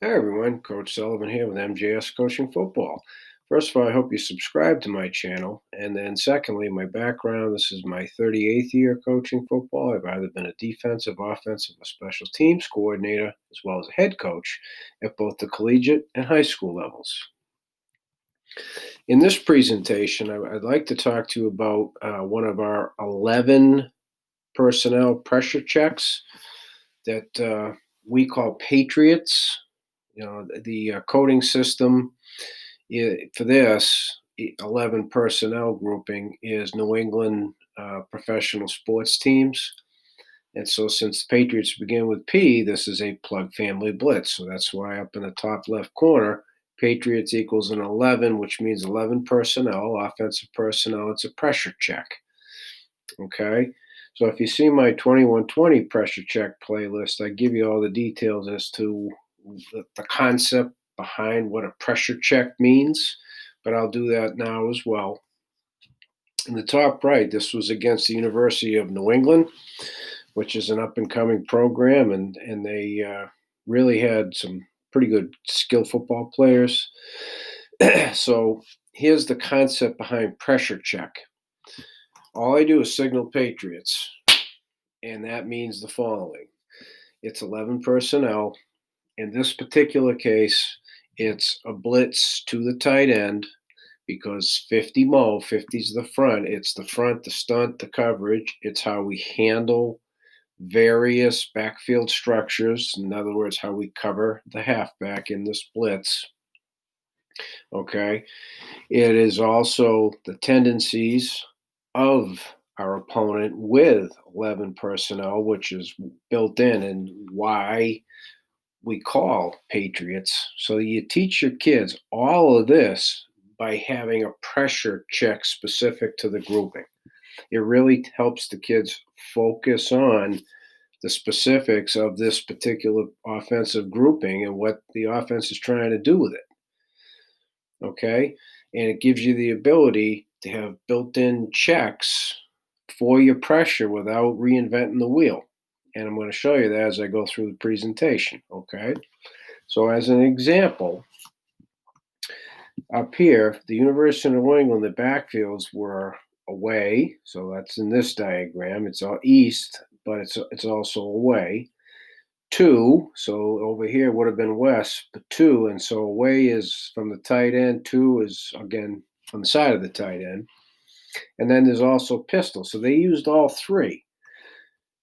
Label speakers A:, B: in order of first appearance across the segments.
A: Hi everyone, Coach Sullivan here with MJS Coaching Football. First of all, I hope you subscribe to my channel. And then secondly, my background, this is my 38th year coaching football. I've either been a defensive, offensive, or special teams coordinator, as well as a head coach at both the collegiate and high school levels. In this presentation, I'd like to talk to you about one of our 11 personnel pressure checks that we call Patriots. The coding system for this 11 personnel grouping is New England professional sports teams. And so since the Patriots begin with P, this is a plug family blitz. So that's why up in the top left corner, Patriots equals an 11, which means 11 personnel, offensive personnel. It's a pressure check. Okay. So if you see my 2120 pressure check playlist, I give you all the details as to the concept behind what a pressure check means, but I'll do that now as well. In the top right, this was against the University of New England, which is an up and coming program, and they really had some pretty good skill football players. So here's the concept behind pressure check. All I do is signal Patriots, and that means the following. It's 11 personnel. In this particular case, it's a blitz to the tight end because 50 mo, 50 is the front. It's the front, the stunt, the coverage. It's how we handle various backfield structures. In other words, how we cover the halfback in this blitz. Okay. It is also the tendencies of our opponent with 11 personnel, which is built in, and why we call Patriots. So you teach your kids all of this by having a pressure check specific to the grouping. It really helps the kids focus on the specifics of this particular offensive grouping and what the offense is trying to do with it. Okay. And it gives you the ability to have built in checks for your pressure without reinventing the wheel. And I'm going to show you that as I go through the presentation. Okay. So, as an example, up here, the University of New England, the backfields were away. So that's in this diagram. It's all east, but it's also away. 2, so over here would have been west, but 2, and so away is from the tight end. 2 is again on the side of the tight end, and then there's also pistol. So they used all three.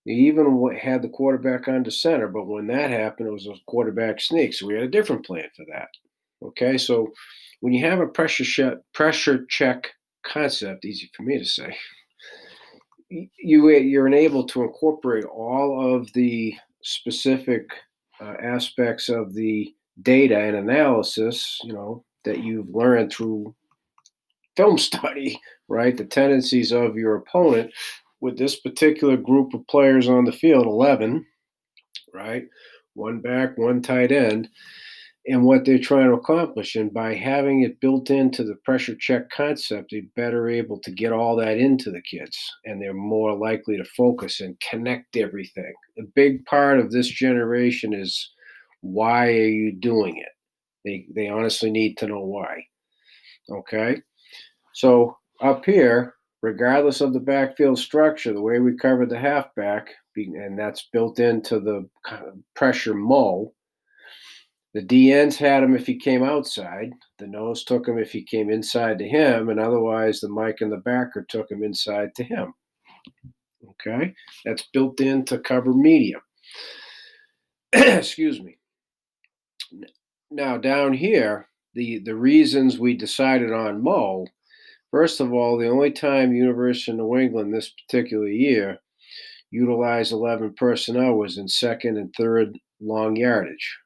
A: They even had the quarterback under center, but when that happened, it was a quarterback sneak. So we had a different plan for that. Okay, so when you have a pressure check concept, easy for me to say, you're enabled to incorporate all of the specific aspects of the data and analysis, that you've learned through film study, right? The tendencies of your opponent with this particular group of players on the field, 11, right? One back, one tight end, and what they're trying to accomplish. And by having it built into the pressure check concept, they're better able to get all that into the kids, and they're more likely to focus and connect everything. A big part of this generation is, why are you doing it? They honestly need to know why. Okay. So up here, regardless of the backfield structure, the way we covered the halfback, and that's built into the pressure mo. The DNs had him if he came outside. The nose took him if he came inside to him, and otherwise the Mike and the backer took him inside to him. Okay, that's built in to cover medium. Excuse me. Now down here, the reasons we decided on Mo. First of all, the only time University of New England this particular year utilized 11 personnel was in second and third long yardage.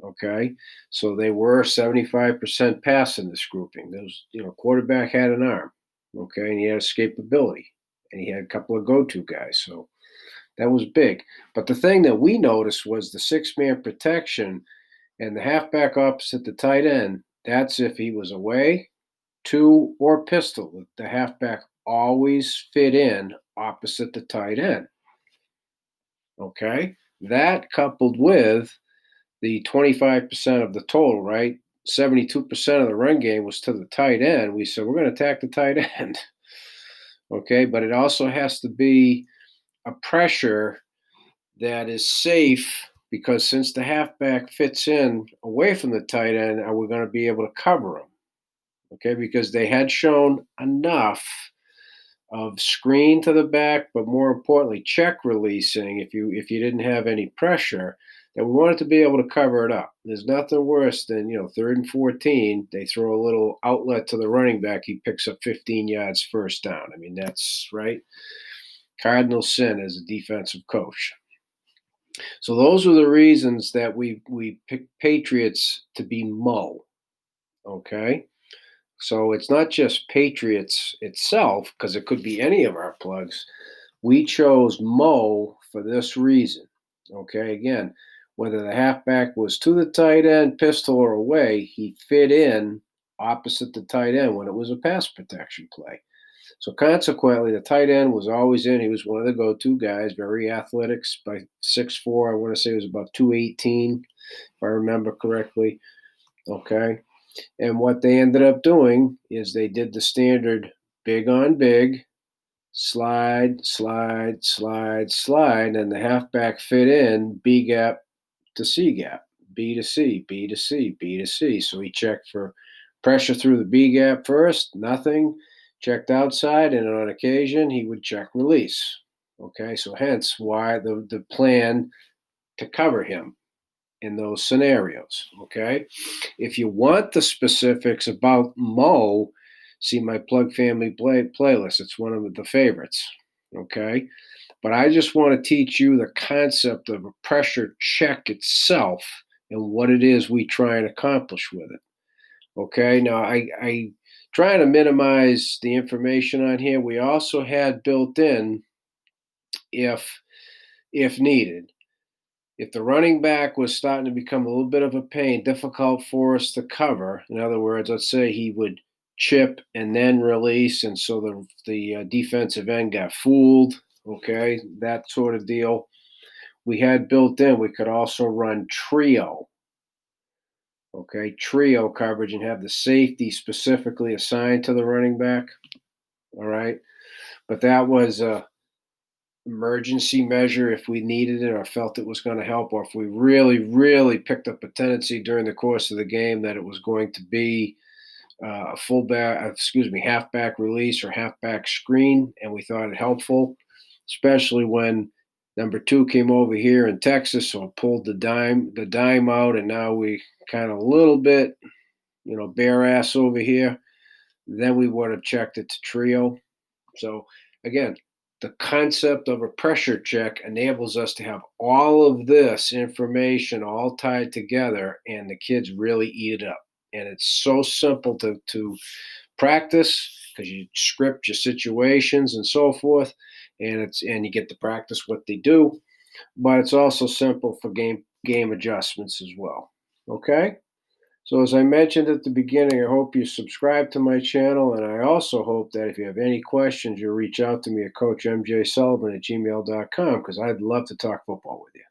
A: Okay, so they were 75% pass in this grouping. Those, quarterback had an arm, okay, and he had escapability, and he had a couple of go-to guys. So that was big. But the thing that we noticed was the six-man protection and the halfback opposite the tight end. That's if he was away, 2, or pistol. The halfback always fit in opposite the tight end. Okay, that coupled with the 25% of the total, right? 72% of the run game was to the tight end. We said, we're going to attack the tight end. Okay. But it also has to be a pressure that is safe because since the halfback fits in away from the tight end, are we going to be able to cover him? Okay. Because they had shown enough of screen to the back, but more importantly, check releasing if you didn't have any pressure, that we wanted to be able to cover it up. There's nothing worse than 3rd and 14. They throw a little outlet to the running back. He picks up 15 yards first down. I mean, that's right. Cardinal sin as a defensive coach. So those are the reasons that we picked Patriots to be Mo. Okay. So it's not just Patriots itself, because it could be any of our plugs. We chose Mo for this reason. Okay, again, whether the halfback was to the tight end, pistol, or away, he fit in opposite the tight end when it was a pass protection play. So consequently, the tight end was always in. He was one of the go-to guys, very athletic, by 6'4". I want to say it was about 218, if I remember correctly. Okay. And what they ended up doing is they did the standard big on big, slide, slide, slide, slide, and the halfback fit in B gap to C gap, B to C, B to C, B to C. So he checked for pressure through the B gap first, nothing. Checked outside, and on occasion he would check release. Okay, so hence why the plan to cover him in those scenarios. Okay, if you want the specifics about Mo, see my Plug Family playlist. It's one of the favorites. Okay, but I just want to teach you the concept of a pressure check itself and what it is we try and accomplish with it. Okay, now I trying to minimize the information on here. We also had built in if needed. If the running back was starting to become a little bit of a pain, difficult for us to cover, in other words, let's say he would chip and then release, and so the defensive end got fooled, okay, that sort of deal. We had built in, we could also run trio, okay, trio coverage and have the safety specifically assigned to the running back, all right? But that was a emergency measure if we needed it or felt it was going to help, or if we really, really picked up a tendency during the course of the game that it was going to be a halfback release or halfback screen, and we thought it helpful, especially when number 2 came over here in Texas, so it pulled the dime out, and now we kind of a little bit, bare ass over here. Then we would have checked it to trio. So again, the concept of a pressure check enables us to have all of this information all tied together, and the kids really eat it up. And it's so simple to practice because you script your situations and so forth, and you get to practice what they do. But it's also simple for game adjustments as well. Okay. So as I mentioned at the beginning, I hope you subscribe to my channel, and I also hope that if you have any questions, you'll reach out to me at coachmjsullivan@gmail.com because I'd love to talk football with you.